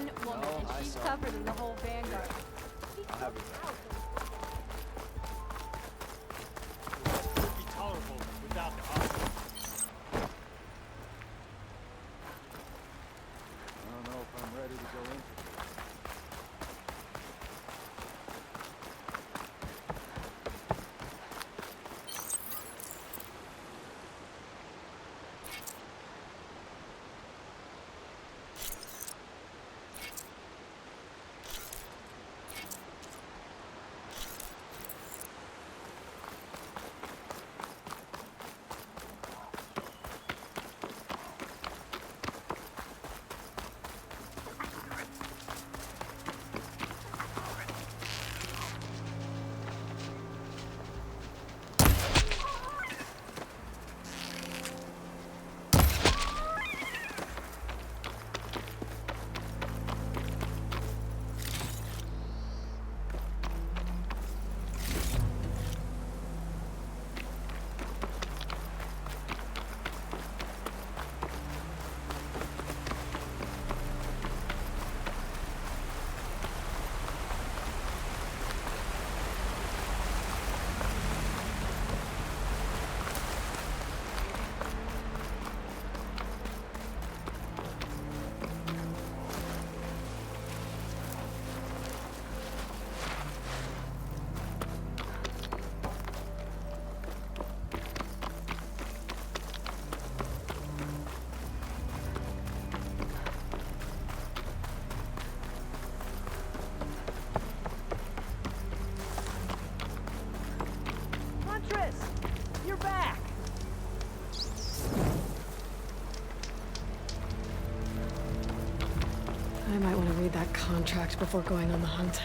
one woman, and she's tougher than the whole Vanguard. I'll have it. It would be tolerable without the hospital. I don't know if I'm ready to go into it. You're back! I might want to read that contract before going on the hunt.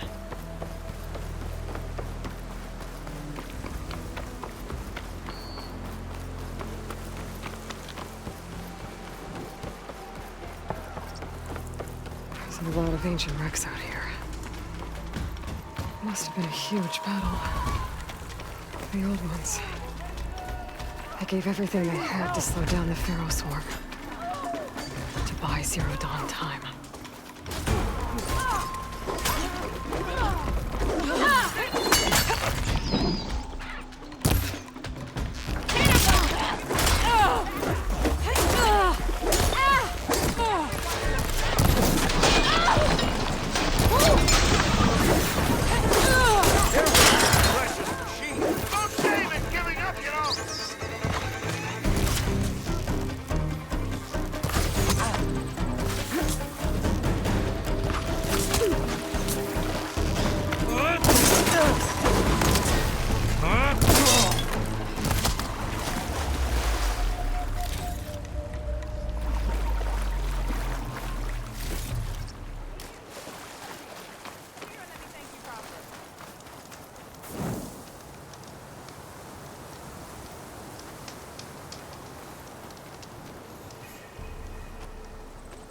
There's a lot of ancient wrecks out here. Must have been a huge battle. The old ones. They gave everything they had to slow down the Pharaoh swarm. To buy Zero Dawn time.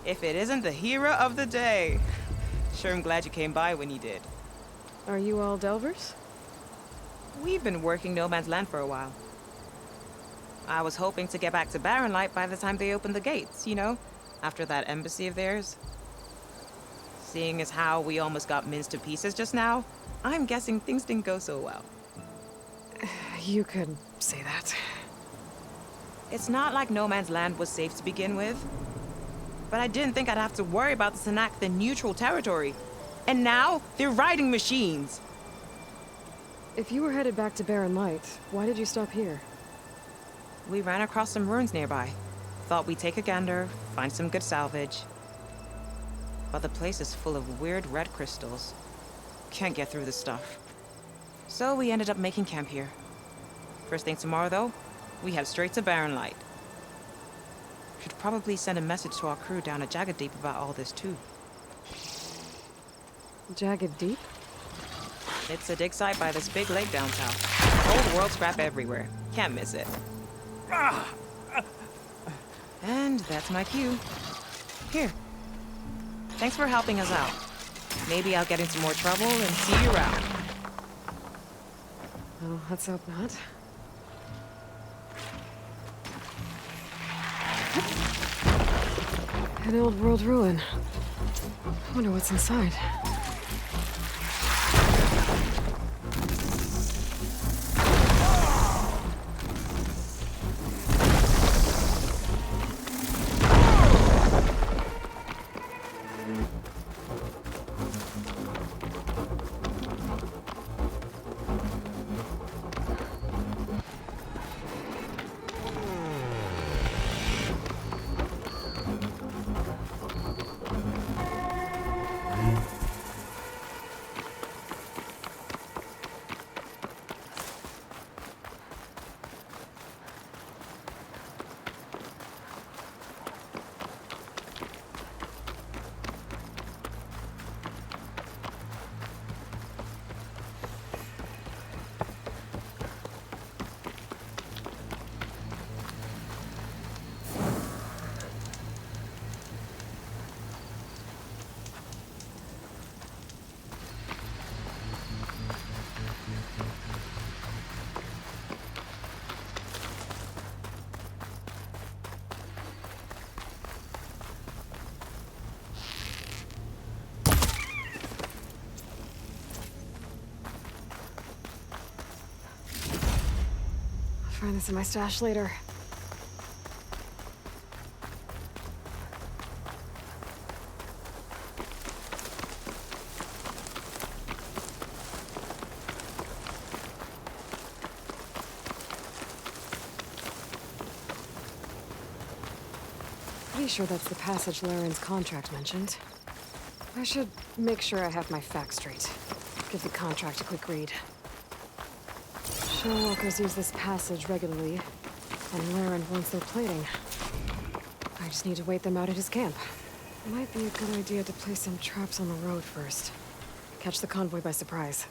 If it isn't the hero of the day. Sure, I'm glad you came by when you did. Are you all Delvers? We've been working No Man's Land for a while. I was hoping to get back to Barren Light by the time they opened the gates, you know? After that embassy of theirs. Seeing as how we almost got minced to pieces just now, I'm guessing things didn't go so well. You could say that. It's not like No Man's Land was safe to begin with. But I didn't think I'd have to worry about the Sennac, the neutral territory. And now, they're riding machines. If you were headed back to Barren Light, why did you stop here? We ran across some ruins nearby. Thought we'd take a gander, find some good salvage. But the place is full of weird red crystals. Can't get through the stuff. So we ended up making camp here. First thing tomorrow, though, we head straight to Barren Light. Should probably send a message to our crew down at Jagged Deep about all this, too. Jagged Deep? It's a dig site by this big lake down south. Old world scrap everywhere. Can't miss it. And that's my cue. Here. Thanks for helping us out. Maybe I'll get into more trouble and see you around. Well, let's hope not. An old world ruin. I wonder what's inside. Find this in my stash later. Pretty sure that's the passage Laren's contract mentioned. I should make sure I have my facts straight. Give the contract a quick read. Showwalkers use this passage regularly, and Laren wants their plating. I just need to wait them out at his camp. Might be a good idea to place some traps on the road first. Catch the convoy by surprise.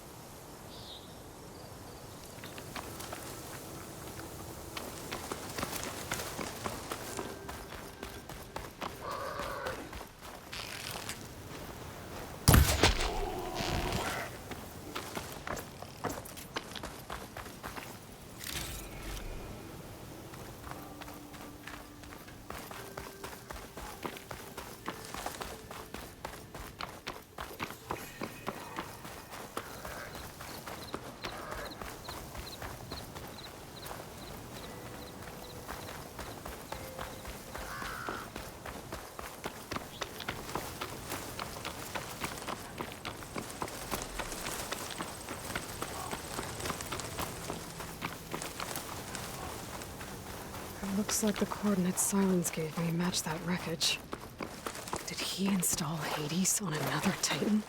Looks like the coordinates Silence gave me match that wreckage. Did he install Hades on another Titan?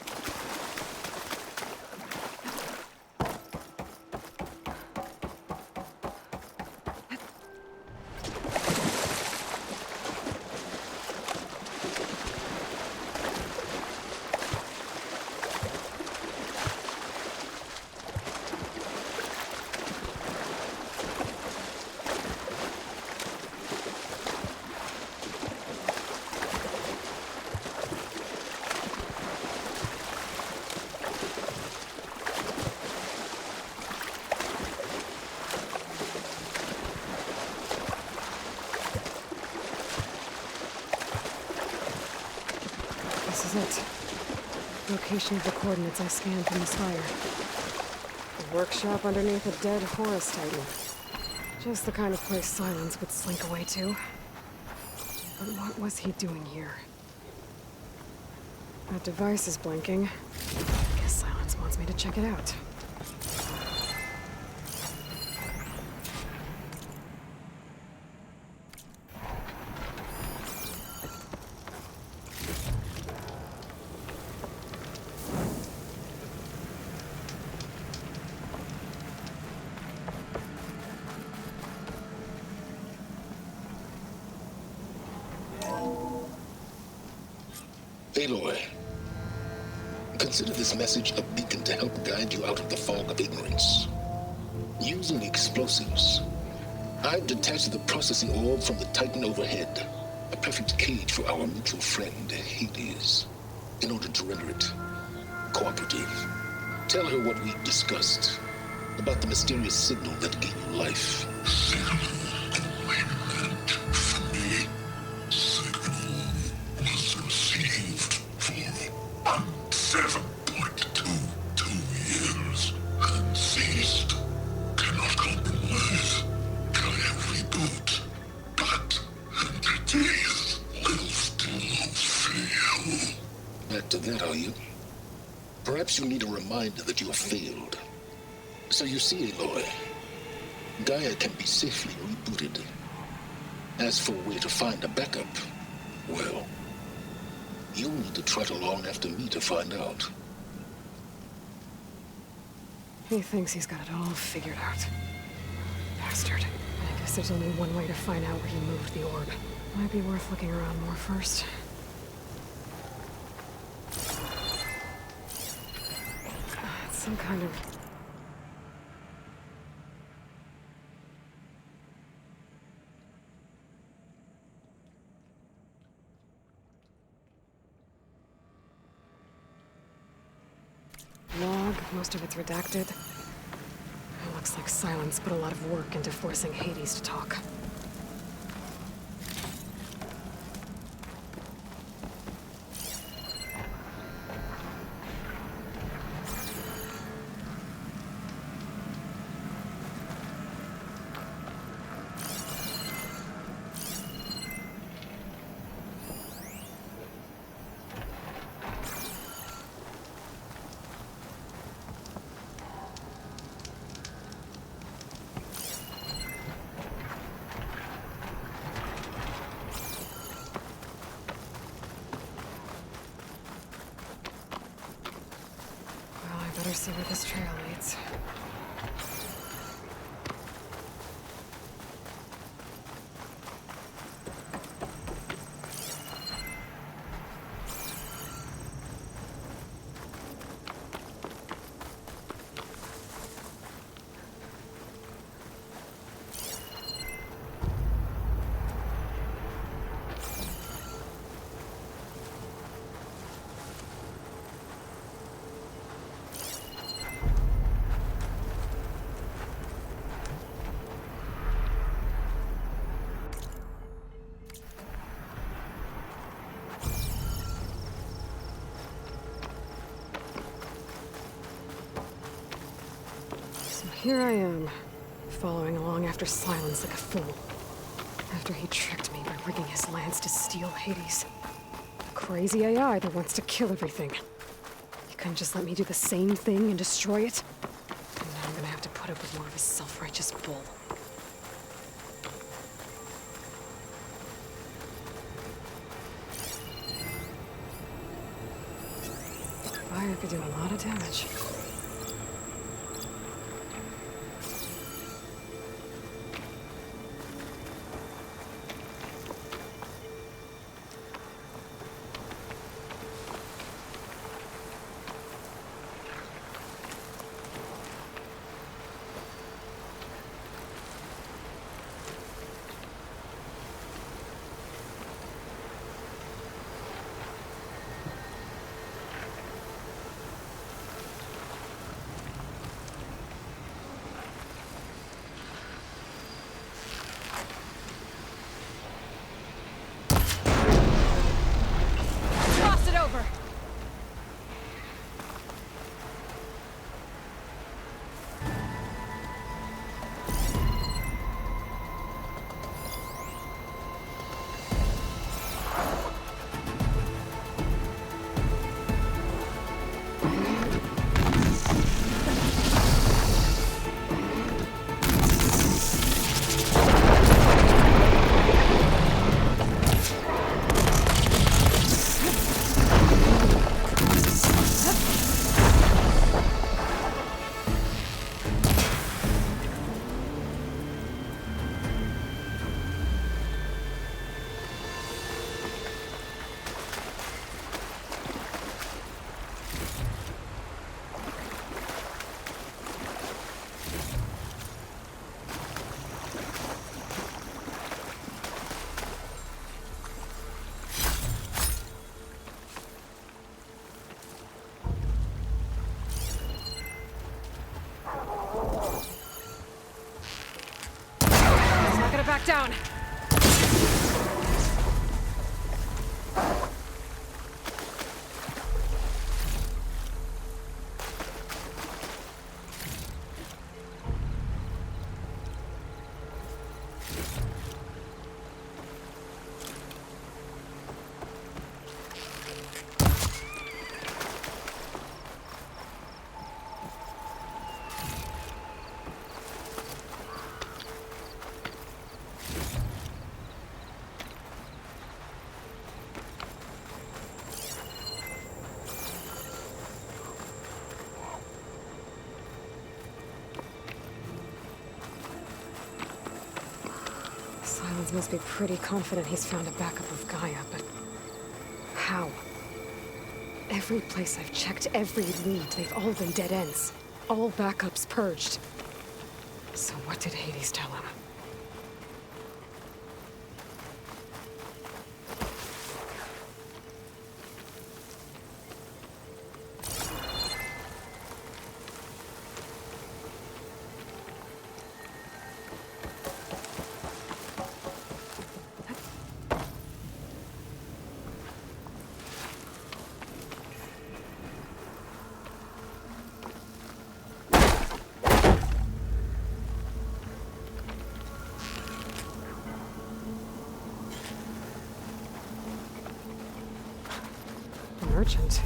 This is it. Location of the coordinates I scanned from the spire. A workshop underneath a dead forest titan. Just the kind of place Silence would slink away to. But what was he doing here? That device is blinking. Guess Silence wants me to check it out. Aloy, consider this message a beacon to help guide you out of the fog of ignorance. Using explosives, I've detached the processing orb from the Titan overhead, a perfect cage for our mutual friend, Hades, in order to render it cooperative. Tell her what we discussed about the mysterious signal that gave you life. to that, are you? Perhaps you need a reminder that you have failed. So you see, Aloy, Gaia can be safely rebooted. As for a way to find a backup, well, you'll need to trot along after me to find out. He thinks he's got it all figured out. Bastard. I guess there's only one way to find out where he moved the orb. Might be worth looking around more first. It's some kind of... log, most of it's redacted. It looks like Silence put a lot of work into forcing Hades to talk. Better see where this trail leads. Here I am, following along after Silence like a fool. After he tricked me by rigging his lance to steal Hades. A crazy AI that wants to kill everything. You couldn't just let me do the same thing and destroy it? And now I'm gonna have to put up with more of his self-righteous bull. Fire could do a lot of damage. Back down. Silence must be pretty confident he's found a backup of Gaia, but how? Every place I've checked, every lead, they've all been dead ends. All backups purged. So what did Hades tell him? Merchant.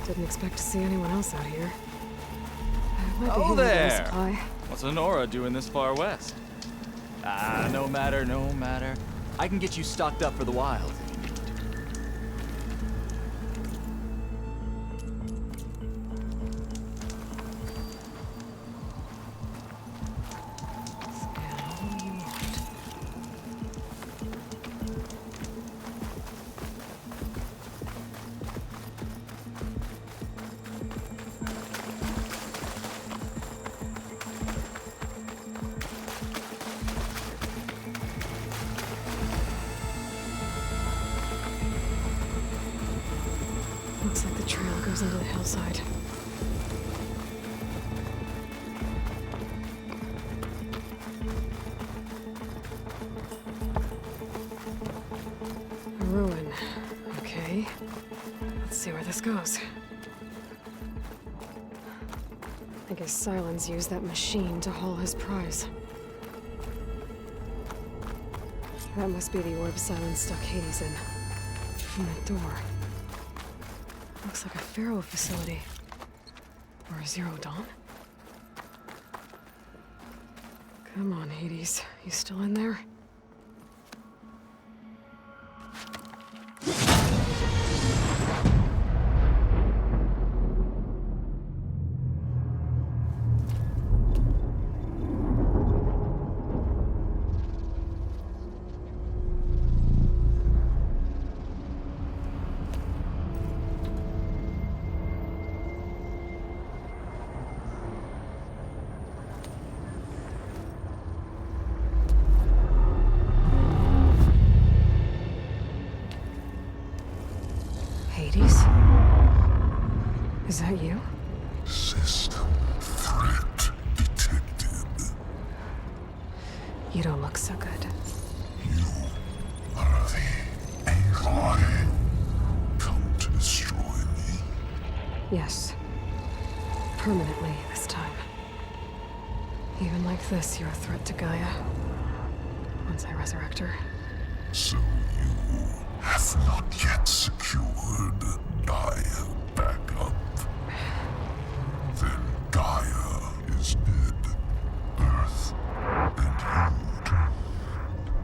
Didn't expect to see anyone else out here. Oh there! What's Honora doing this far west? Ah, no matter, no matter. I can get you stocked up for the wild. Looks like the trail goes into the hillside. A ruin. Okay. Let's see where this goes. I guess Silence used that machine to haul his prize. That must be the orb Silence stuck Hades in. From that door. Looks like a Pharaoh facility. Or a Zero Dawn? Come on, Hades. You still in there? Hades? Is that you? System threat detected. You don't look so good. You are the Aloy. Come to destroy me. Yes. Permanently this time. Even like this, you're a threat to Gaia. Once I resurrect her. So you have not yet secured Gaia back up. Then Gaia is dead. Earth and you,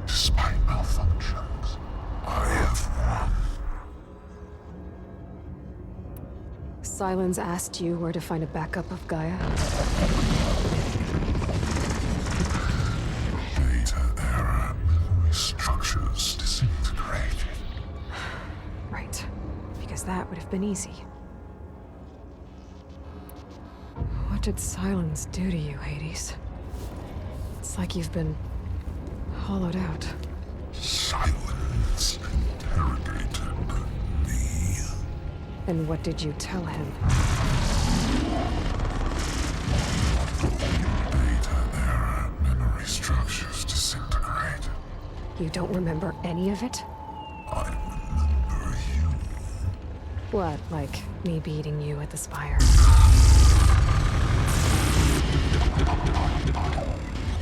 despite malfunctions, I have won. Silence asked you where to find a backup of Gaia? Beta era memory structures disintegrated. Right. Because that would have been easy. What did Silence do to you, Hades? It's like you've been hollowed out. Silence interrogated me. And what did you tell him? Beta era memory structures disintegrated. You don't remember any of it? I remember you. What, like me beating you at the spire?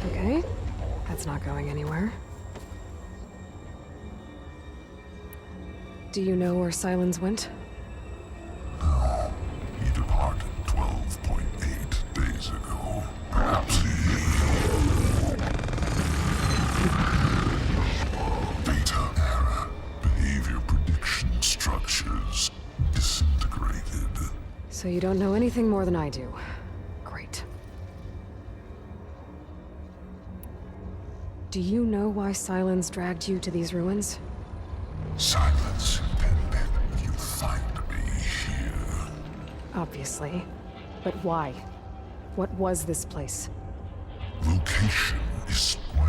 Okay, that's not going anywhere. Do you know where Silence went? No, he departed 12.8 days ago. Perhaps he... Beta era behavior prediction structures disintegrated. So you don't know anything more than I do. Great. Do you know why Silence dragged you to these ruins? Silence intended you find me here. Obviously. But why? What was this place? Location is square.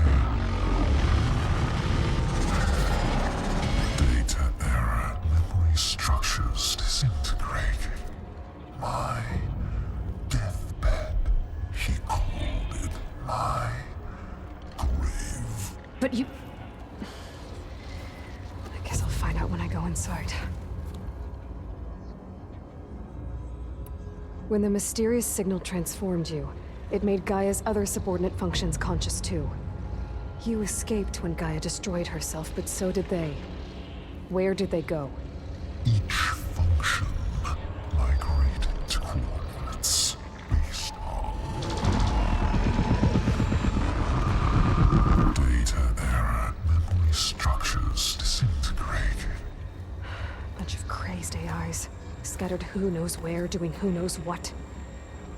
Data era memory structures disintegrated. My deathbed, he called it my grave. But you... I guess I'll find out when I go inside. When the mysterious signal transformed you, it made Gaia's other subordinate functions conscious too. You escaped when Gaia destroyed herself, but so did they. Where did they go? Each function migrated to coordinates based on data era memory structures disintegrated. Bunch of crazed AIs, scattered who knows where, doing who knows what.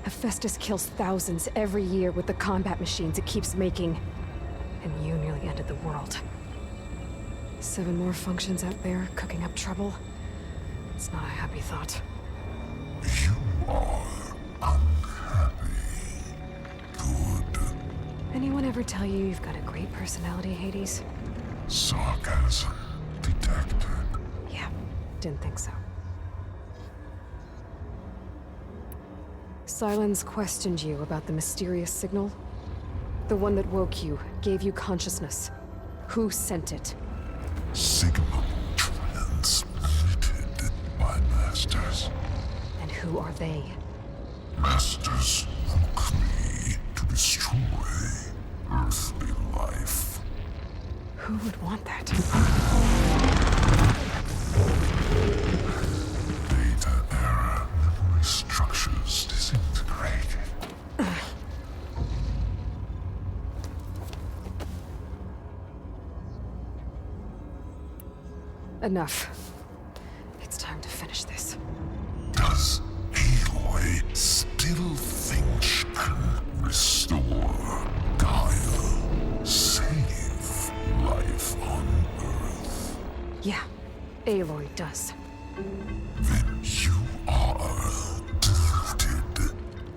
Hephaestus kills thousands every year with the combat machines it keeps making. And you nearly ended the world. 7 more functions out there, cooking up trouble. It's not a happy thought. You are unhappy. Good. Anyone ever tell you you've got a great personality, Hades? Sarcasm detected. Yeah, didn't think so. Silence questioned you about the mysterious signal. The one that woke you, gave you consciousness. Who sent it? Signal transmitted by masters. And who are they? Masters woke me to destroy earthly life. Who would want that? Data era memory structures disintegrated. Enough. It's time to finish this. Does Aloy still think she can restore Gaia? Save life on Earth? Yeah, Aloy does. Then you are deluded.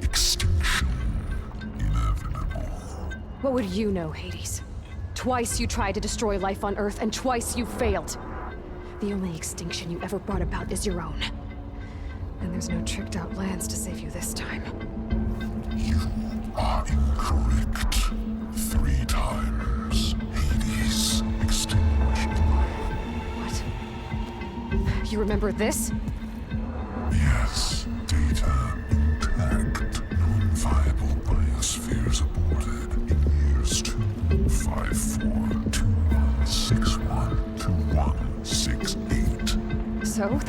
Extinction inevitable. What would you know, Hades? Twice you tried to destroy life on Earth, and twice you failed. The only extinction you ever brought about is your own. And there's no tricked-out lands to save you this time. You are incorrect. 3 times. Hades extinguished life. What? You remember this? Yes, data intact. Non-viable biospheres aborted in years 254, 2161, 2168. So,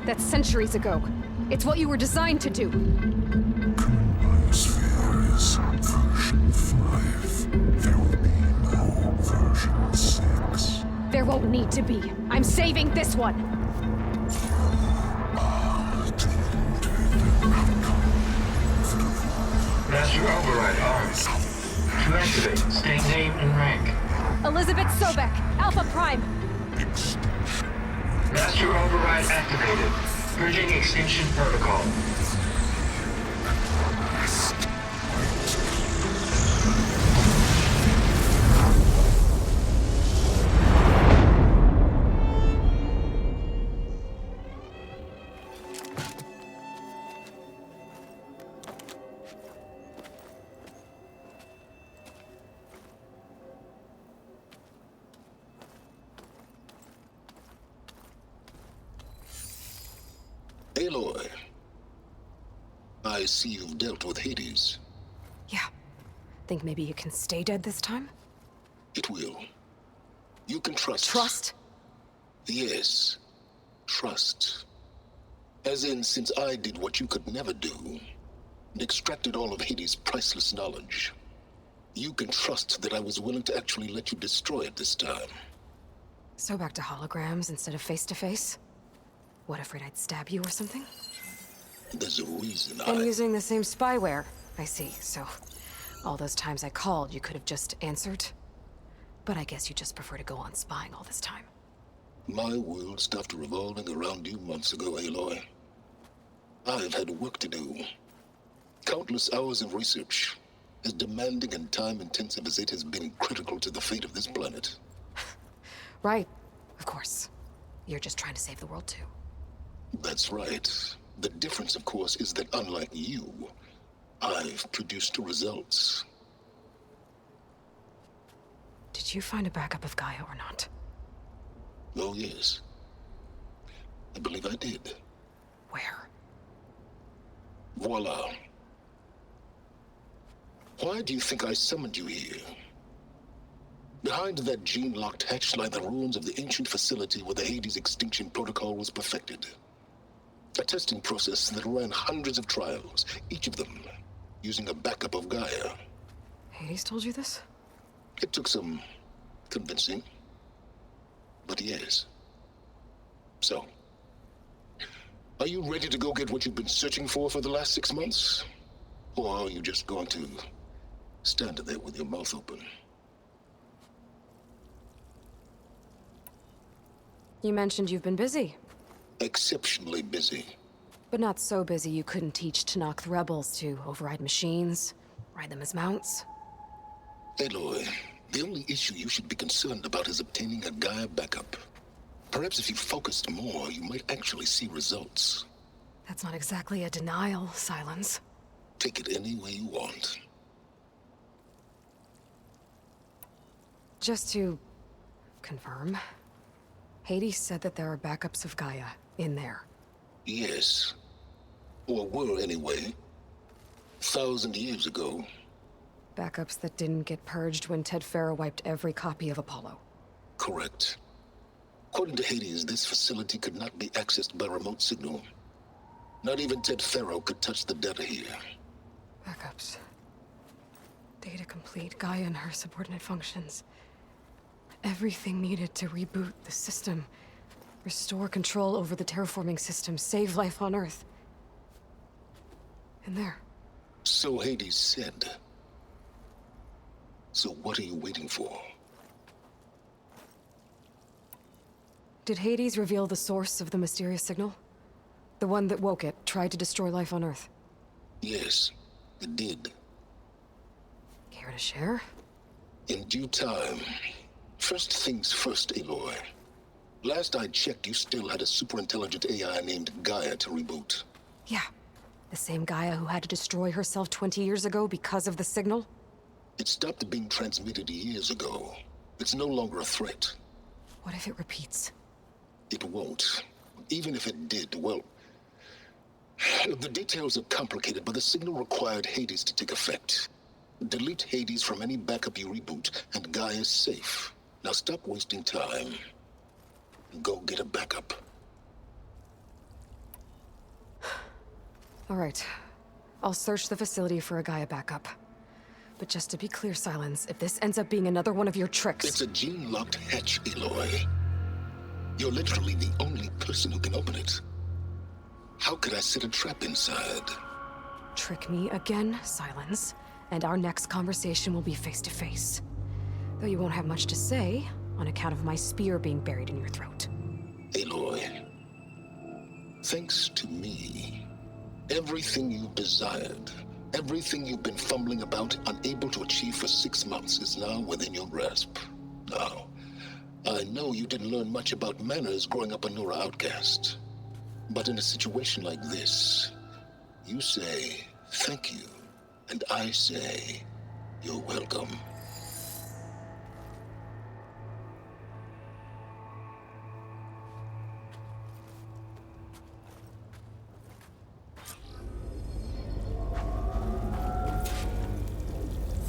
that's centuries ago. It's what you were designed to do. Current biosphere is version 5. There will be no version 6. There won't need to be. I'm saving this one. Master override arms. To activate, state name and rank. Elizabeth Sobek, Alpha Prime. Extinction. Master override activated. Purging extinction protocol. Aloy, I see you've dealt with Hades. Yeah. Think maybe you can stay dead this time? It will. You can trust. Trust? Yes. Trust. As in, since I did what you could never do, and extracted all of Hades' priceless knowledge, you can trust that I was willing to actually let you destroy it this time. So back to holograms instead of face-to-face? What, afraid I'd stab you or something? There's a reason And using the same spyware. I see, so... all those times I called, you could have just answered? But I guess you just prefer to go on spying all this time. My world stopped revolving around you months ago, Aloy. I've had work to do. Countless hours of research, as demanding and time-intensive as it has been critical to the fate of this planet. Right, of course. You're just trying to save the world too. That's right. The difference, of course, is that unlike you, I've produced results. Did you find a backup of Gaia or not? Oh, yes. I believe I did. Where? Voila. Why do you think I summoned you here? Behind that gene-locked hatch lie the ruins of the ancient facility where the Hades extinction protocol was perfected. A testing process that ran hundreds of trials, each of them using a backup of Gaia. Hades told you this? It took some convincing, but yes. So, are you ready to go get what you've been searching for the last 6 months? Or are you just going to stand there with your mouth open? You mentioned you've been busy. Exceptionally busy. But not so busy you couldn't teach Tanakh the rebels to override machines, ride them as mounts. Aloy, the only issue you should be concerned about is obtaining a Gaia backup. Perhaps if you focused more, you might actually see results. That's not exactly a denial, Silence. Take it any way you want. Just to confirm, Hades said that there are backups of Gaia in there. Yes. Or were anyway. 1,000 years ago. Backups that didn't get purged when Ted Farrow wiped every copy of Apollo. Correct. According to Hades, this facility could not be accessed by remote signal. Not even Ted Farrow could touch the data here. Backups. Data complete, Gaia and her subordinate functions. Everything needed to reboot the system. Restore control over the terraforming system, save life on Earth. In there. So Hades said. So what are you waiting for? Did Hades reveal the source of the mysterious signal? The one that woke it, tried to destroy life on Earth? Yes, it did. Care to share? In due time. First things first, Aloy. Last I checked, you still had a superintelligent AI named Gaia to reboot. Yeah. The same Gaia who had to destroy herself 20 years ago because of the signal? It stopped being transmitted years ago. It's no longer a threat. What if it repeats? It won't. Even if it did, well... The details are complicated, but the signal required Hades to take effect. Delete Hades from any backup you reboot, and Gaia's safe. Now stop wasting time. And go get a backup. All right. I'll search the facility for a Gaia backup. But just to be clear, Silence, if this ends up being another one of your tricks... It's a gene-locked hatch, Aloy. You're literally the only person who can open it. How could I set a trap inside? Trick me again, Silence, and our next conversation will be face-to-face. Though you won't have much to say, on account of my spear being buried in your throat. Aloy, thanks to me, everything you desired, everything you've been fumbling about, unable to achieve for 6 months, is now within your grasp. Now, I know you didn't learn much about manners growing up a Nora outcast. But in a situation like this, you say, thank you, and I say, you're welcome.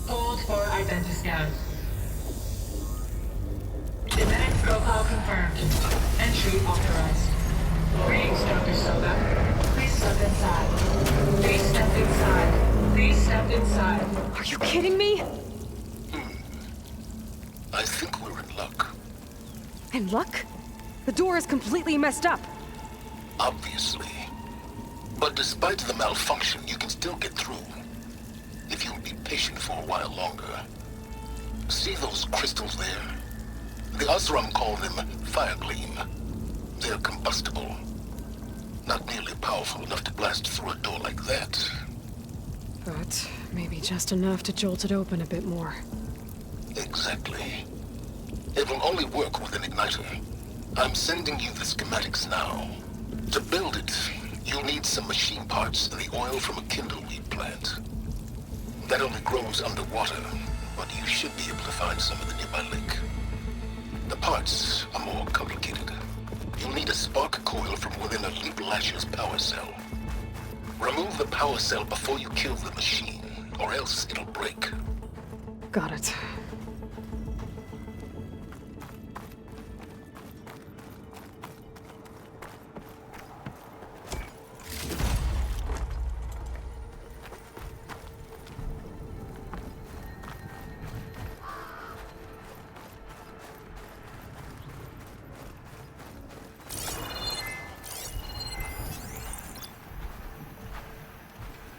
Hold for identiscan. Genetic profile confirmed. Entry authorized. Greetings, Dr. Soba. Please step inside. Please step inside. Please step inside. Are you kidding me? I think we're in luck. In luck? The door is completely messed up. Obviously. But despite the malfunction, you can still get through. If you'll be patient for a while longer. See those crystals there? The Asram call them fire gleam. They're combustible. Not nearly powerful enough to blast through a door like that. But maybe just enough to jolt it open a bit more. Exactly. It will only work with an igniter. I'm sending you the schematics now. To build it, you'll need some machine parts and the oil from a kindleweed plant. That only grows underwater, but you should be able to find some in the nearby lake. The parts are more complicated. You'll need a spark coil from within a Leap Lasher's power cell. Remove the power cell before you kill the machine, or else it'll break. Got it.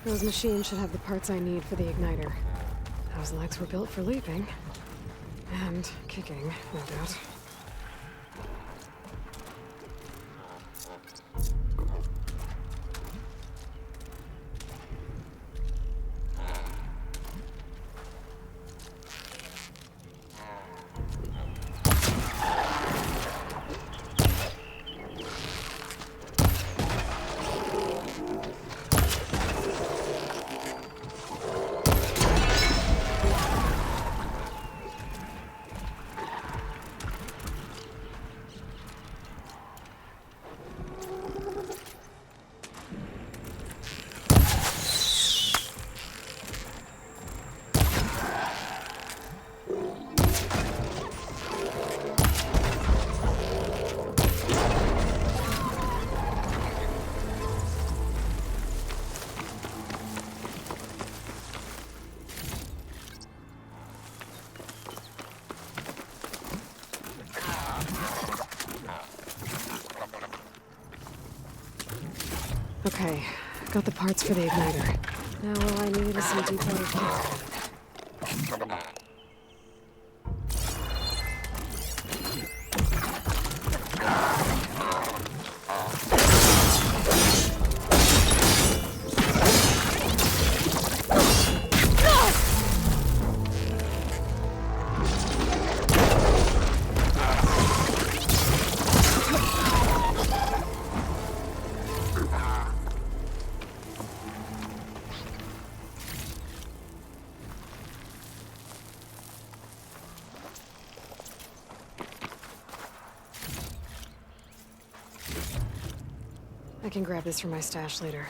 Those machines should have the parts I need for the igniter. Those legs were built for leaping. And kicking, no doubt. Okay, got the parts for the igniter. Now all I need is some deep water kit. I can grab this from my stash later.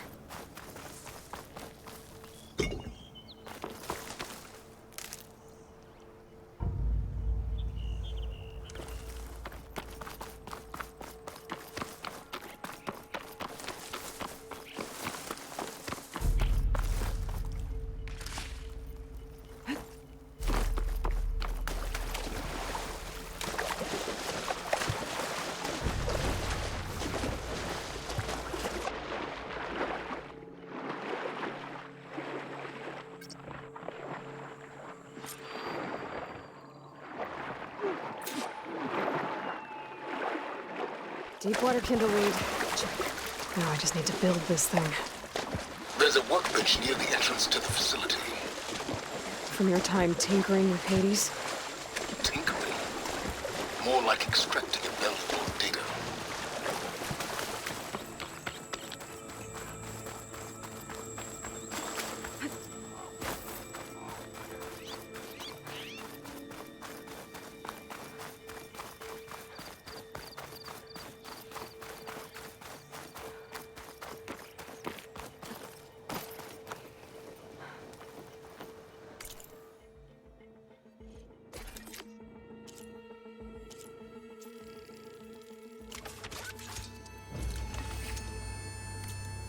Deepwater kindleweed. Check. Now I just need to build this thing. There's a workbench near the entrance to the facility. From your time tinkering with Hades? Tinkering? More like extracting valuable data.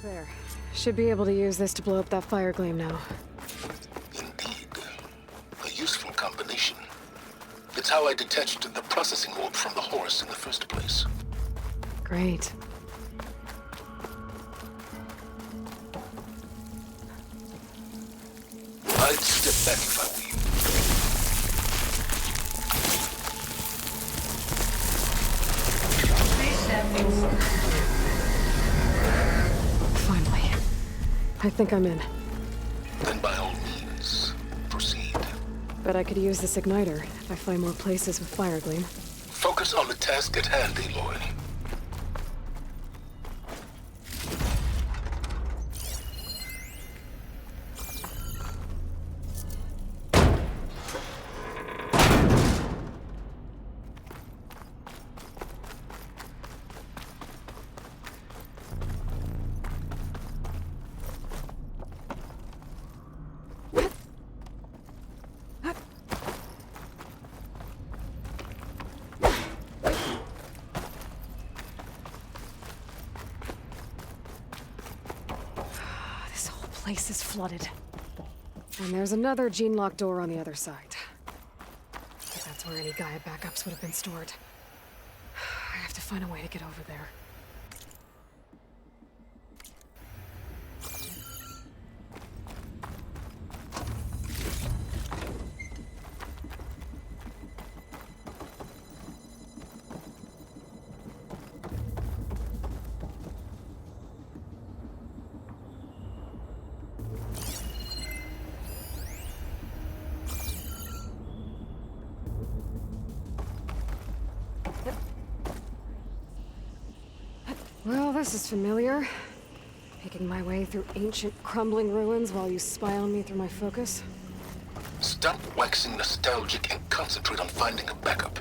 There. Should be able to use this to blow up that fire gleam now. Indeed. A useful combination. It's how I detached the processing orb from the horse in the first place. Great. I'd step back if I were you. Finally. I think I'm in. Then by all means, proceed. Bet I could use this igniter if I find more places with fire gleam. Focus on the task at hand, Aloy. Place is flooded. And there's another gene-locked door on the other side. But that's where any Gaia backups would have been stored. I have to find a way to get over there. Well, this is familiar. Making my way through ancient, crumbling ruins while you spy on me through my focus. Stop waxing nostalgic and concentrate on finding a backup.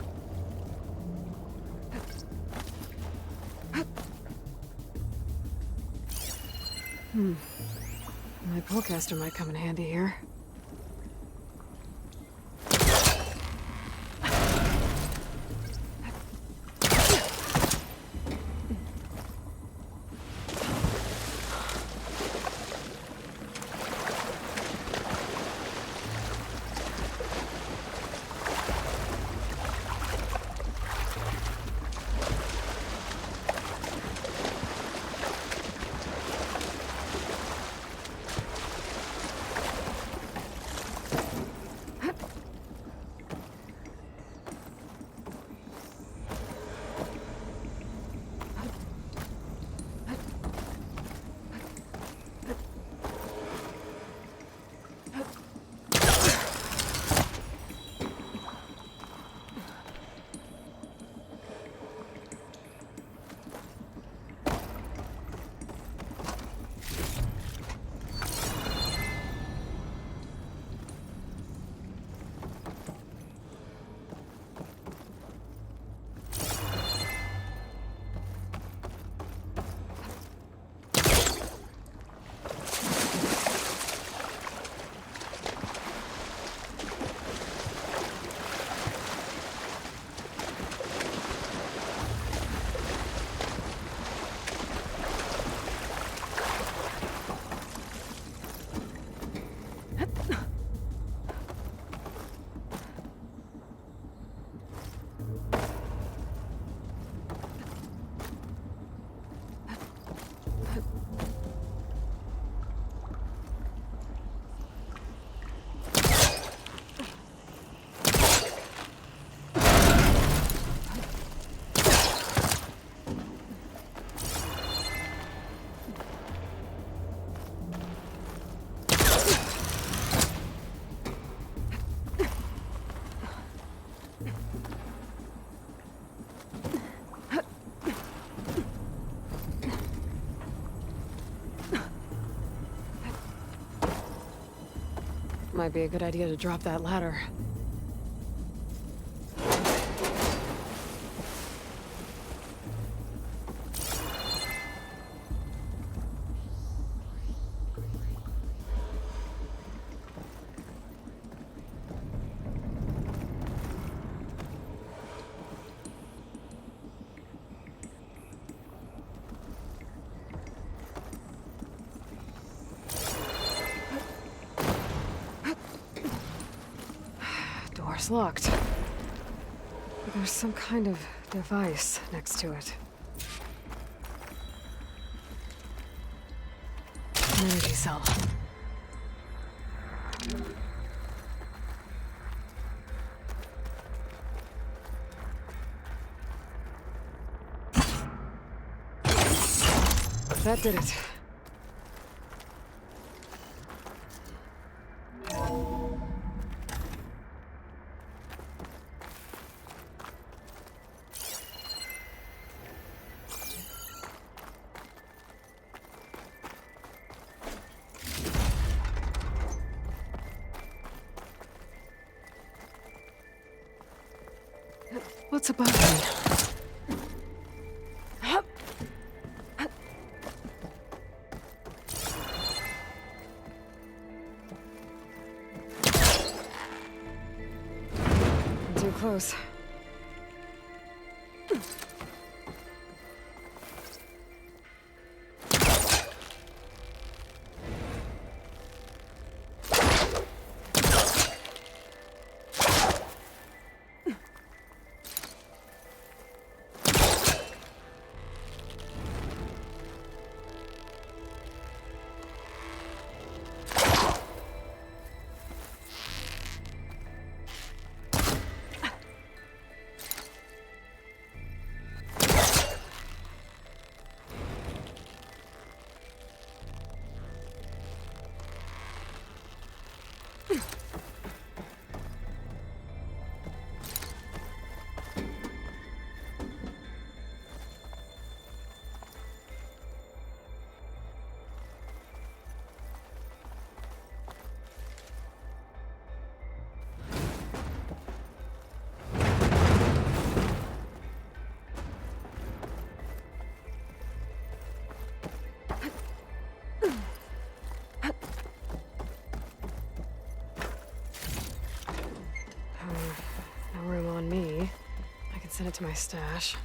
My pullcaster might come in handy here. Might be a good idea to drop that ladder. Door's locked. There's some kind of device next to it. An energy cell. That did it. What's above me? Too close. No room on me. I can send it to my stash.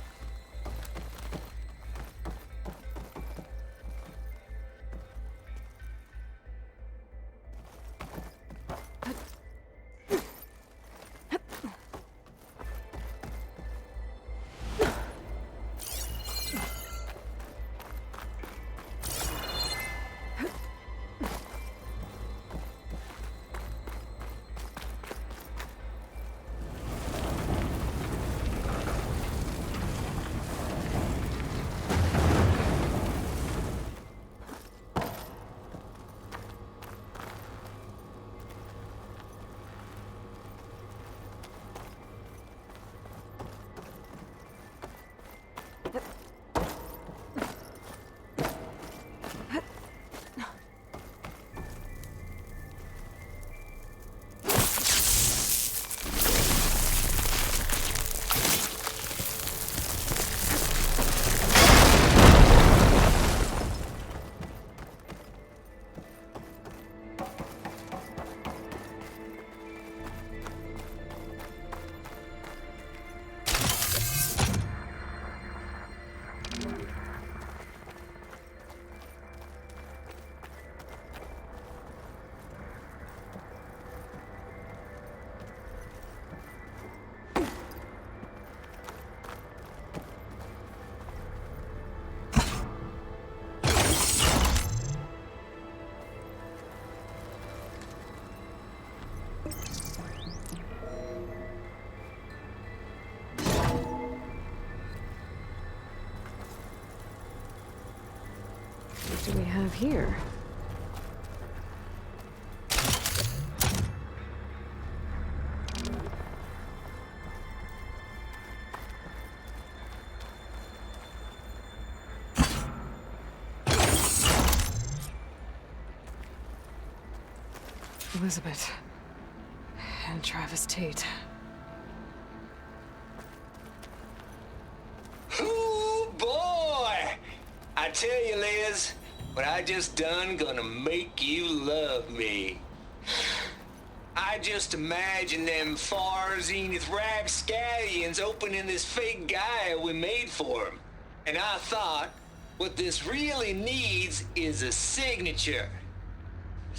What do we have here? Elizabeth and Travis Tate. Ooh, boy! I tell you, Liz, what I just done gonna make you love me. I just imagine them far zenith rapscallions opening this fake guy we made for him. And I thought, what this really needs is a signature.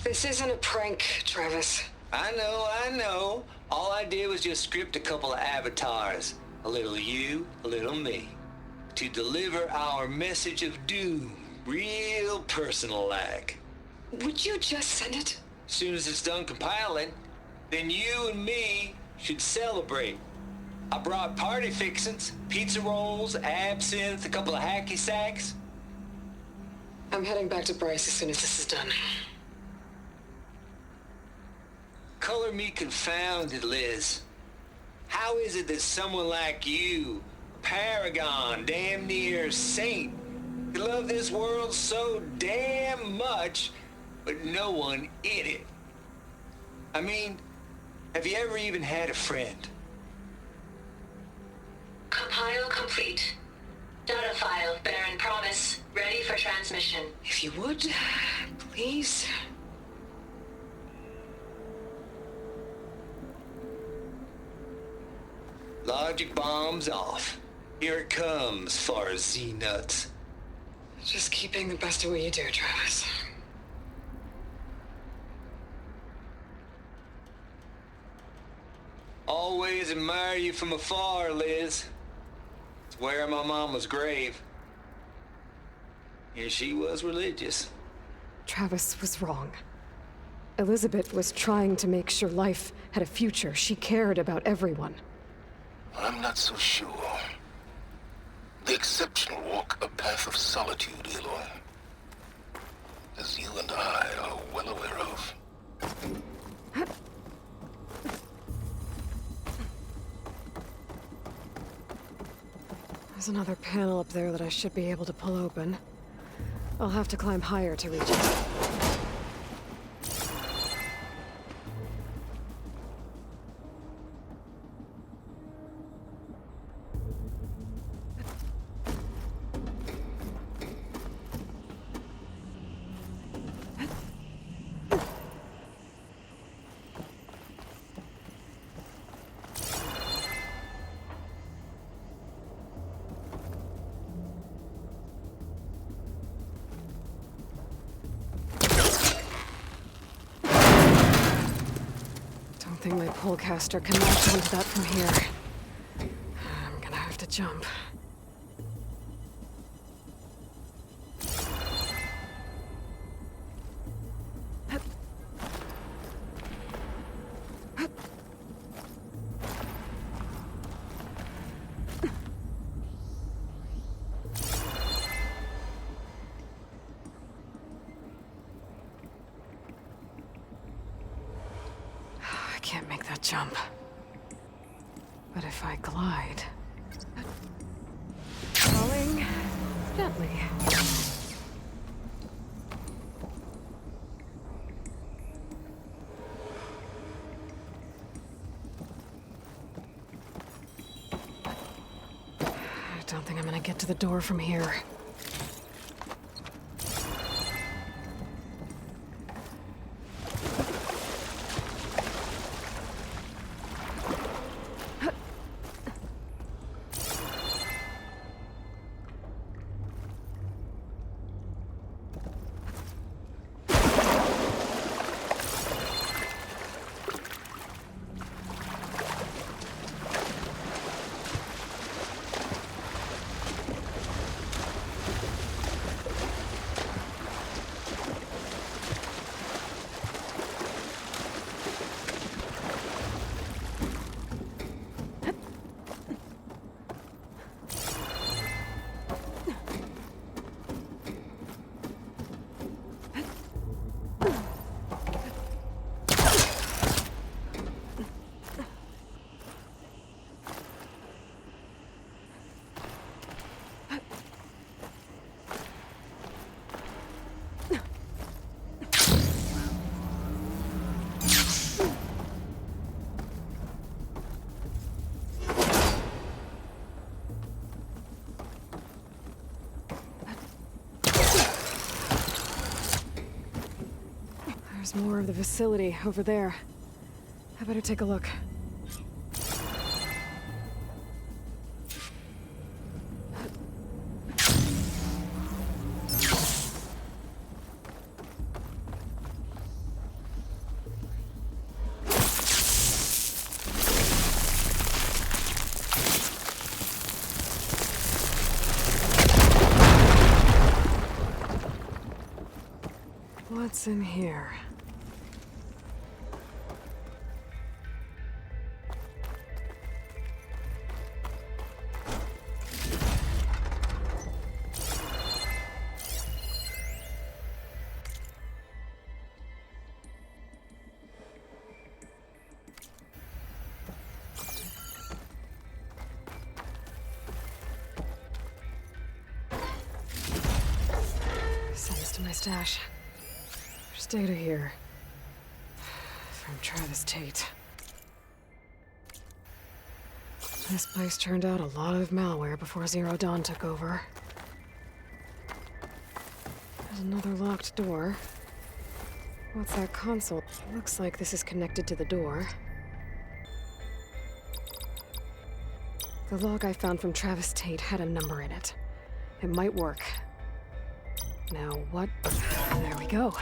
This isn't a prank, Travis. I know. All I did was just script a couple of avatars. A little you, a little me. To deliver our message of doom. Real personal-like. Would you just send it? As soon as it's done compiling, then you and me should celebrate. I brought party fixins, pizza rolls, absinthe, a couple of hacky sacks. I'm heading back to Bryce as soon as this is done. Color me confounded, Liz. How is it that someone like you, paragon, damn near saint, could love this world so damn much, but no one in it? I mean, have you ever even had a friend? Compile complete. Data file, Baron Promise, ready for transmission. If you would, please. Logic bomb's off. Here it comes, far as Z-nuts. Just keep being the best at what you do, Travis. Always admire you from afar, Liz. It's where my mama's grave. And she was religious. Travis was wrong. Elizabeth was trying to make sure life had a future. She cared about everyone. I'm not so sure. The exceptional walk a path of solitude, Aloy. As you and I are well aware of. There's another panel up there that I should be able to pull open. I'll have to climb higher to reach it. I think my polecaster can latch onto that from here. I'm gonna have to jump. I can't make that jump. But if I glide... Falling gently. I don't think I'm gonna get to the door from here. There's more of the facility over there. I better take a look. What's in here? stash. There's data here. From Travis Tate. This place turned out a lot of malware before Zero Dawn took over. There's another locked door. What's that console? Looks like this is connected to the door. The log I found from Travis Tate had a number in it. It might work. Now what? There we go.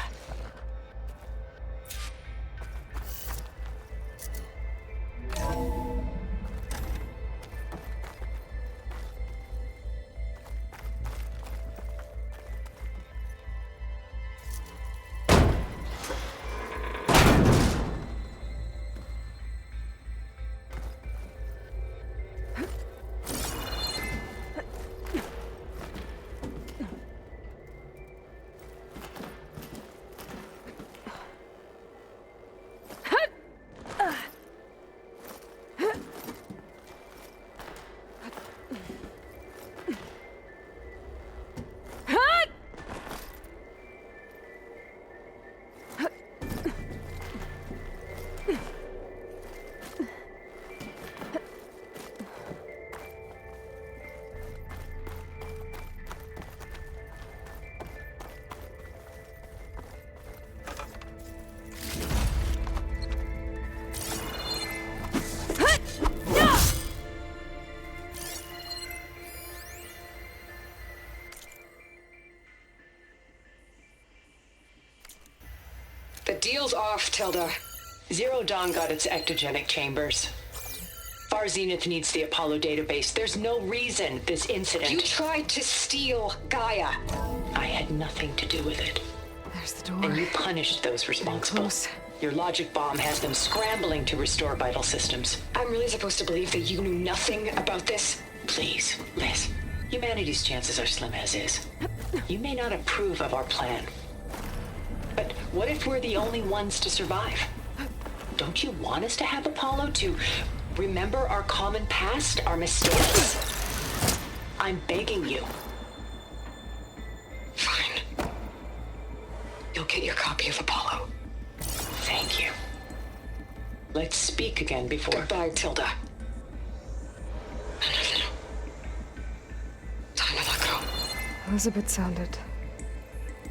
The deal's off, Tilda. Zero Dawn got its ectogenic chambers. Far Zenith needs the Apollo database. There's no reason this incident... You tried to steal Gaia. I had nothing to do with it. There's the door. And you punished those responsible. Your logic bomb has them scrambling to restore vital systems. I'm really supposed to believe that you knew nothing about this? Please, Liz. Humanity's chances are slim as is. You may not approve of our plan. But what if we're the only ones to survive? Don't you want us to have Apollo to remember our common past, our mistakes? I'm begging you. Fine. You'll get your copy of Apollo. Thank you. Let's speak again before... Goodbye, Tilda. Time to let go. Elizabeth sounded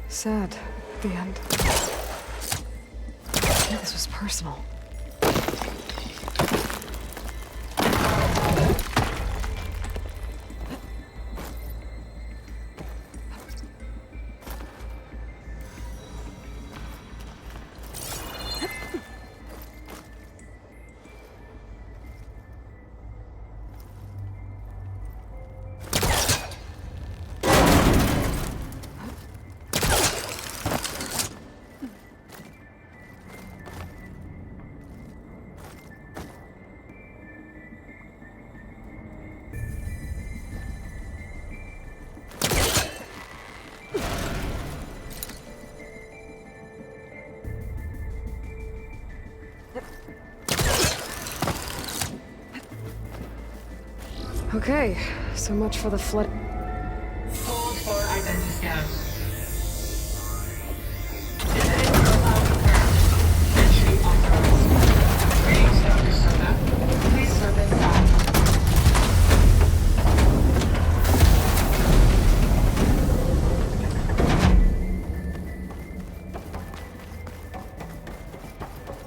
sad at the end. Yeah, this was personal. Okay, so much for the flood. Hold for identity scan. Identity profile confirmed. Entry authorized. Greetings, Dr. Soda. Please step inside.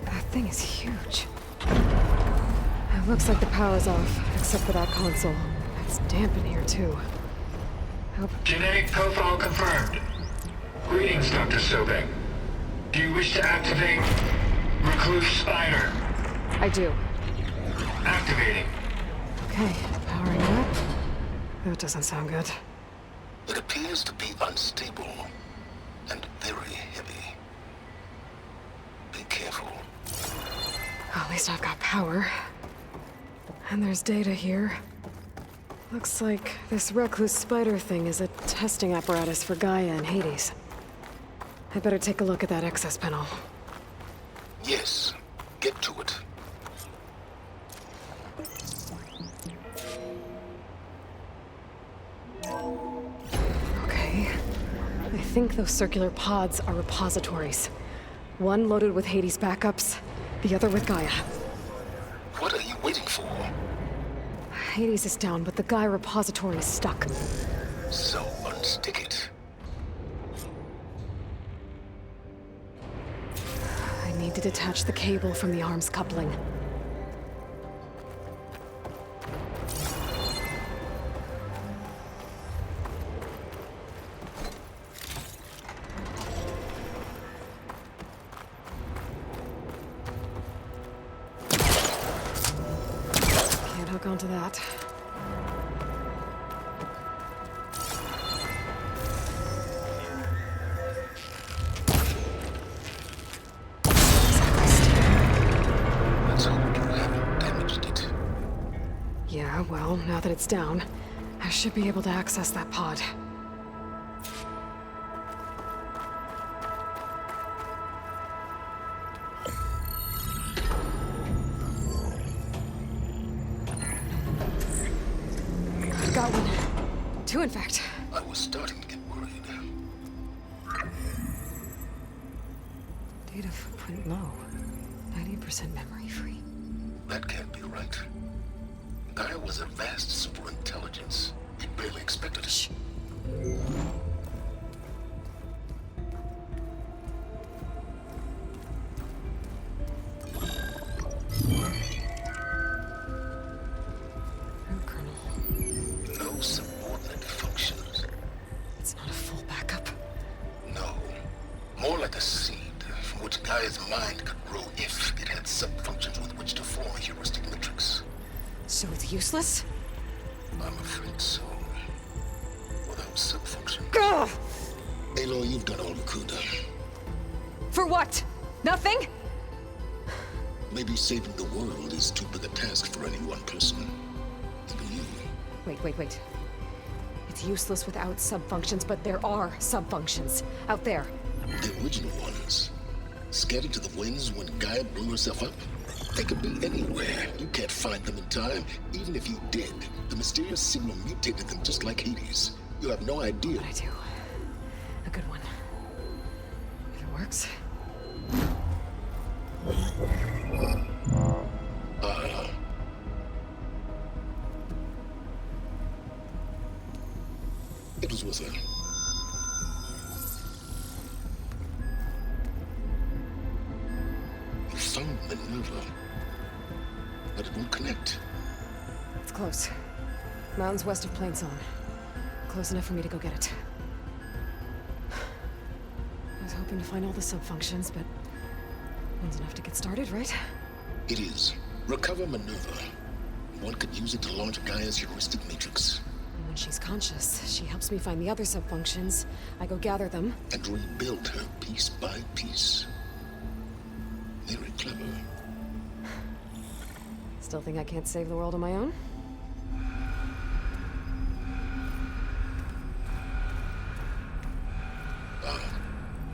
That thing is huge. It looks like the power's off, except for that console. It's damp in here, too. Genetic profile confirmed. Greetings, Dr. Sobek. Do you wish to activate Recluse Spider? I do. Activating. Okay, powering up. That doesn't sound good. It appears to be unstable and very heavy. Be careful. Well, at least I've got power. And there's data here. Looks like this recluse spider thing is a testing apparatus for Gaia and Hades. I better take a look at that access panel. Yes, get to it. Okay. I think those circular pods are repositories. One loaded with Hades backups, the other with Gaia. What are you waiting for? Hades is down, but the Gaia repository is stuck. So unstick it. I need to detach the cable from the arms coupling. Can't hook onto that. Yeah, well, now that it's down, I should be able to access that pod. I've got one. Two, in fact. I was starting to get worried. Data footprint low. 90% memory free. That can't be right. Gaia was a vast superintelligence. We barely expected it. Shh. Colonel. No subordinate functions. It's not a full backup. No. More like a seed from which Gaia's mind could grow if it had sub-functions with which to form a heuristic matrix. So it's useless? I'm afraid so. Without sub-function. Ugh! Aloy, you've done all you could. For what? Nothing? Maybe saving the world is too big a task for any one person. Even you. Wait. It's useless without sub-functions, but there are sub-functions out there. The original ones. Scattered to the winds when Gaia blew herself up? They could be anywhere. You can't find them in time. Even if you did, the mysterious signal mutated them just like Hades. You have no idea. But I do. A good one. If it works. It was with her. You found Minerva, but it won't connect. It's close. Mountains west of Plain Zone. Close enough for me to go get it. I was hoping to find all the sub-functions, but one's enough to get started, right? It is. Recover Minerva. One could use it to launch Gaia's heuristic matrix. And when she's conscious, she helps me find the other sub-functions. I go gather them. And rebuild her piece by piece. Very clever. Still think I can't save the world on my own?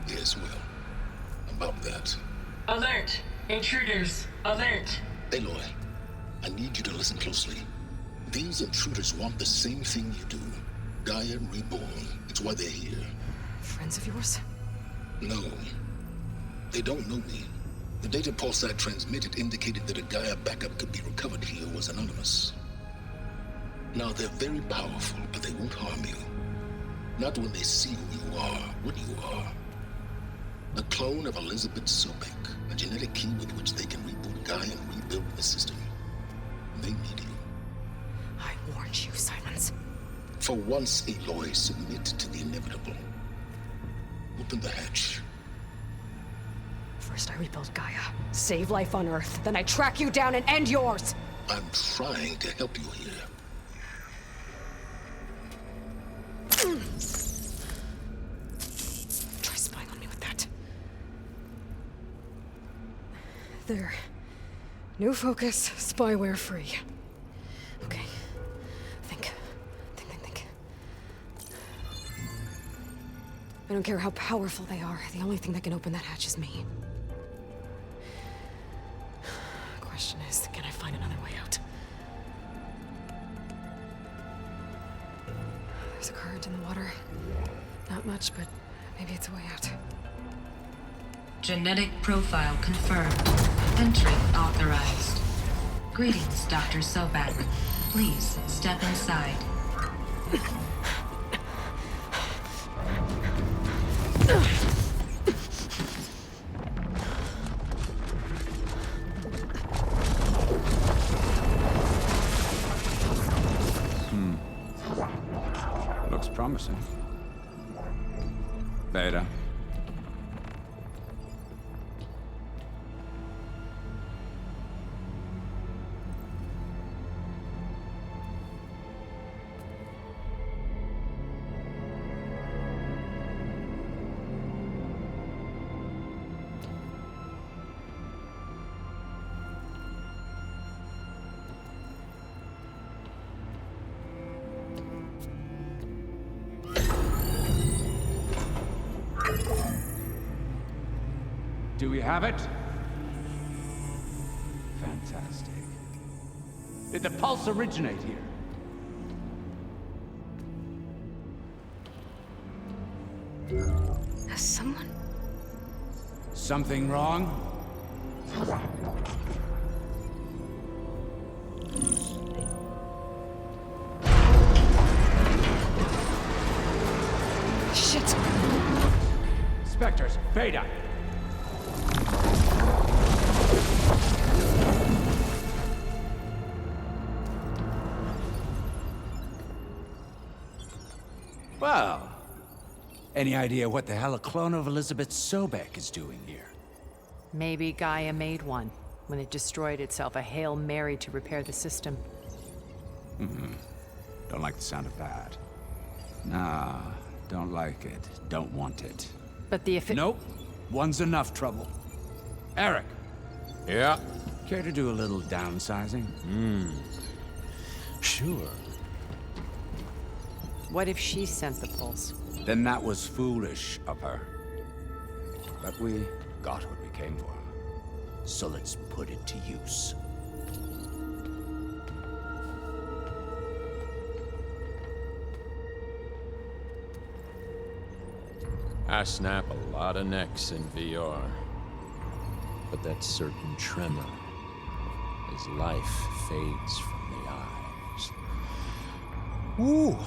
Yes, well. About that. Alert! Intruders! Alert! Aloy, I need you to listen closely. These intruders want the same thing you do. Gaia reborn. It's why they're here. Friends of yours? No. They don't know me. The data pulse I transmitted indicated that a Gaia backup could be recovered here was anonymous. Now, they're very powerful, but they won't harm you. Not when they see who you are, what you are. A clone of Elizabeth Sobek, a genetic key with which they can reboot Gaia and rebuild the system. They need you. I warned you, Simons. For once, Aloy, submit to the inevitable. Open the hatch. First I rebuild Gaia, save life on Earth, then I track you down and end yours! I'm trying to help you here. Try spying on me with that. There. New focus, spyware free. Okay. Think. I don't care how powerful they are. The only thing that can open that hatch is me. Question is, can I find another way out? There's a current in the water. Not much, but Maybe it's a way out. Genetic profile confirmed. Entry authorized. Greetings, Dr. Sobek. Please step inside. Looks promising. Beta. Do we have it? Fantastic. Did the pulse originate here? Has someone? Something wrong? Shit! Spectres, Beta! Well, any idea what the hell a clone of Elizabeth Sobek is doing here? Maybe Gaia made one when it destroyed itself, a Hail Mary to repair the system. Don't like the sound of that. Nah, don't like it. Don't want it. But the Nope. One's enough trouble. Eric. Yeah? Care to do a little downsizing? Sure. What if she sent the pulse? Then that was foolish of her. But we got what we came for. So let's put it to use. I snap a lot of necks in VR. But that certain tremor as life fades from the eyes. Ooh,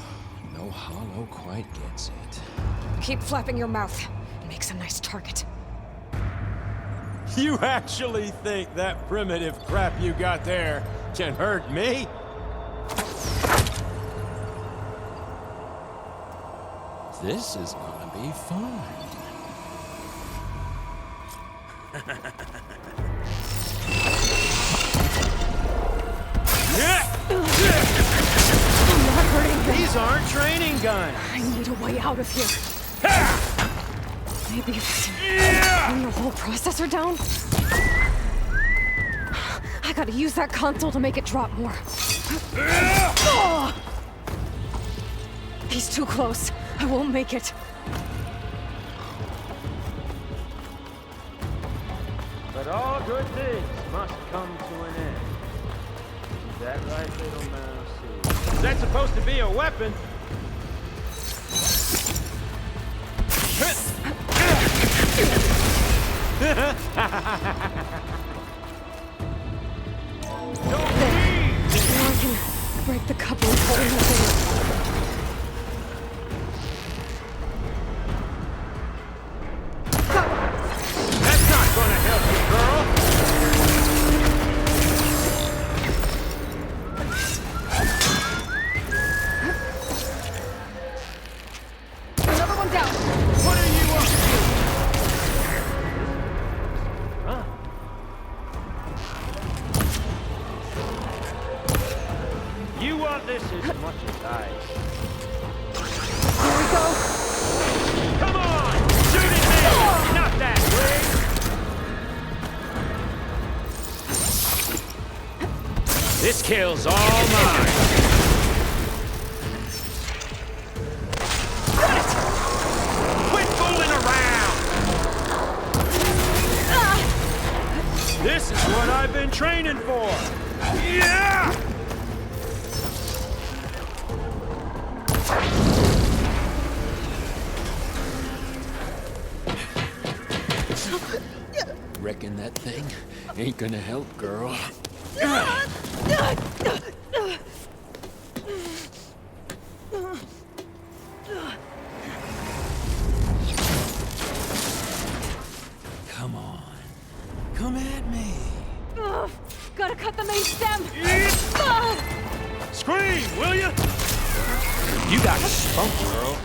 no hollow quite gets it. Keep flapping your mouth. It makes a nice target. You actually think that primitive crap you got there can hurt me? This is gonna be fun. I'm not hurting them. These aren't training guns. I need a way out of here. Maybe if I bring the whole processor down? I gotta use that console to make it drop more. He's too close. I won't make it. But all good things must come to an end. Is that right, little mouse? Is that supposed to be a weapon? Now I can break the coupling holding the thing. That's not gonna help you, girl. Another one down. What are you up to? Huh? You want this as much as I. Here we go. Come on! Shoot it there! Not that way! This kill's all mine! Quit fooling around! This is what I've been training for! Yeah! Kicking that thing ain't gonna help, girl. Come on. Come at me. Gotta cut the main stem! Scream, will you? You got spunk, girl.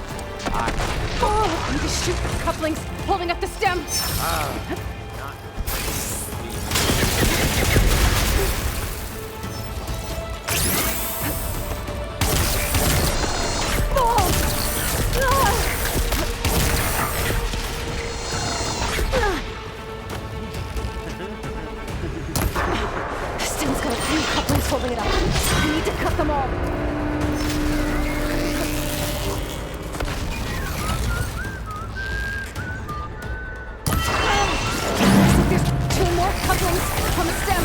I'm just shooting couplings, holding up the stem! The stem's got a few couplings holding it up. I need to cut them all. There's 2 more couplings on the stem!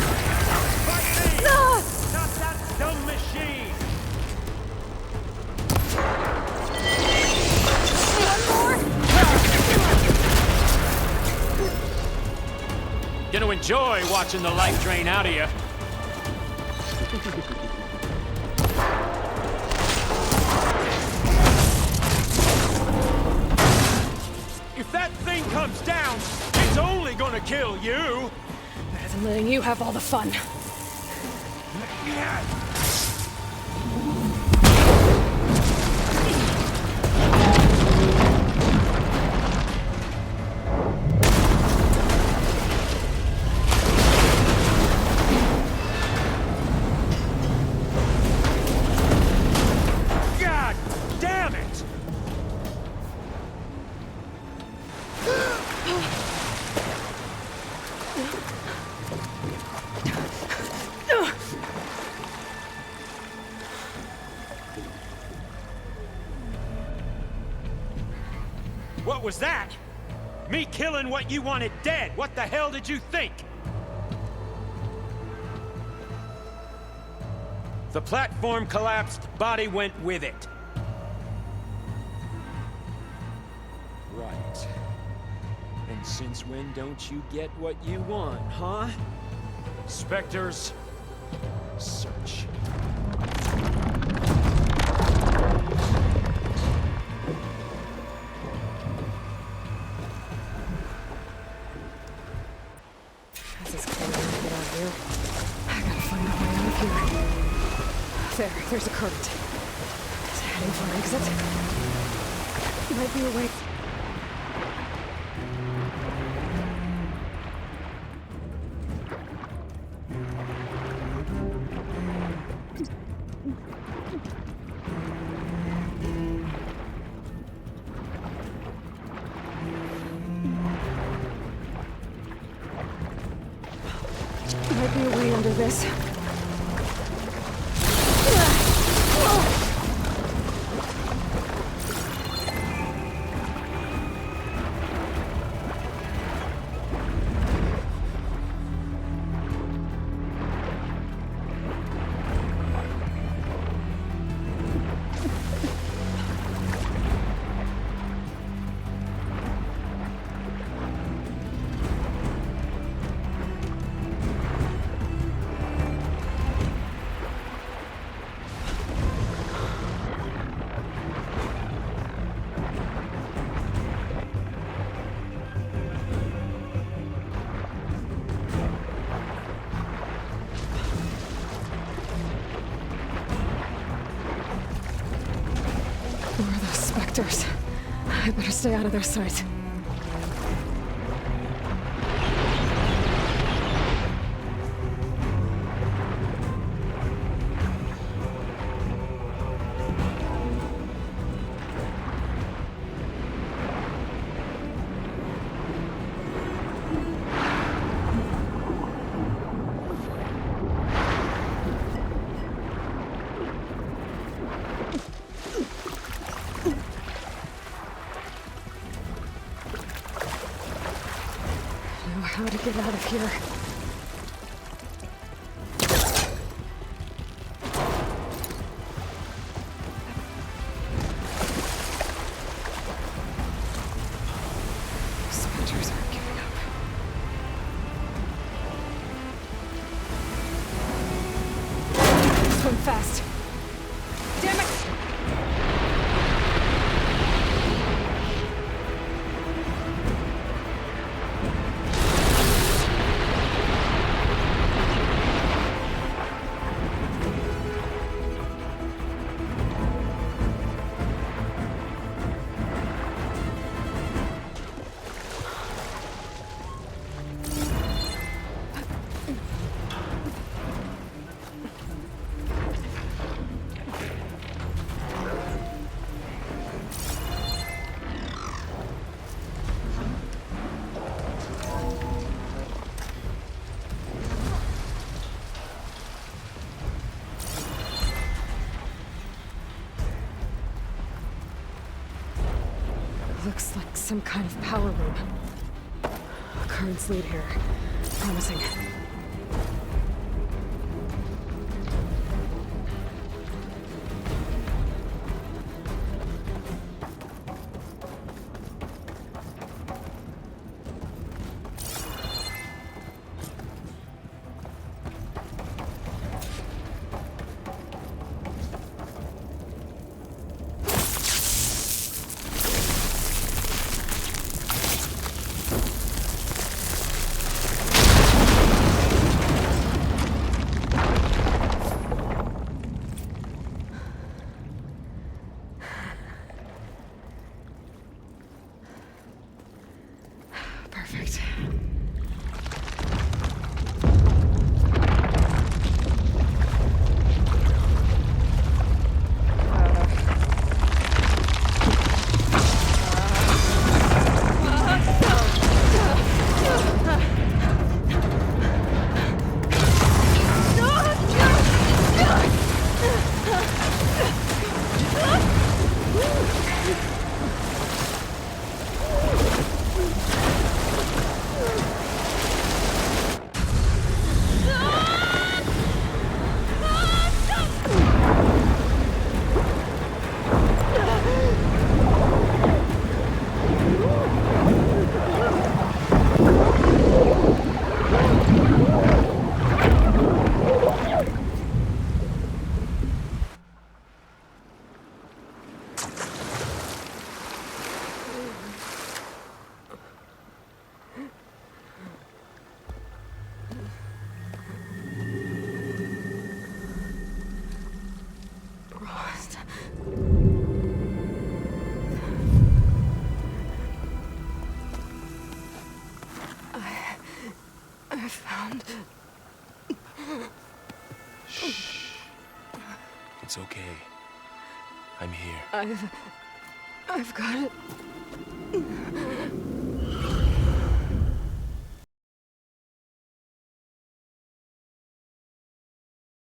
Not that dumb machine! Gonna enjoy watching the life drain out of you. If that thing comes down, it's only gonna kill you. Better than letting you have all the fun. God damn it! What was that? Me killing what you wanted dead. What the hell did you think? The platform collapsed, body went with it. Right. And since when don't you get what you want, huh? Spectres, search. This is clear. Get out of here. I gotta find a way out of here. There's a current. It's heading for an exit. Might be a way. Might be a way under this. Where are those specters? I better stay out of their sight. How to get out of here. Specters aren't giving up. fast. Damn it! Looks like some kind of power room. Currents lead here. Promising. Perfect. I found... Shh. It's okay. I'm here. I've got it.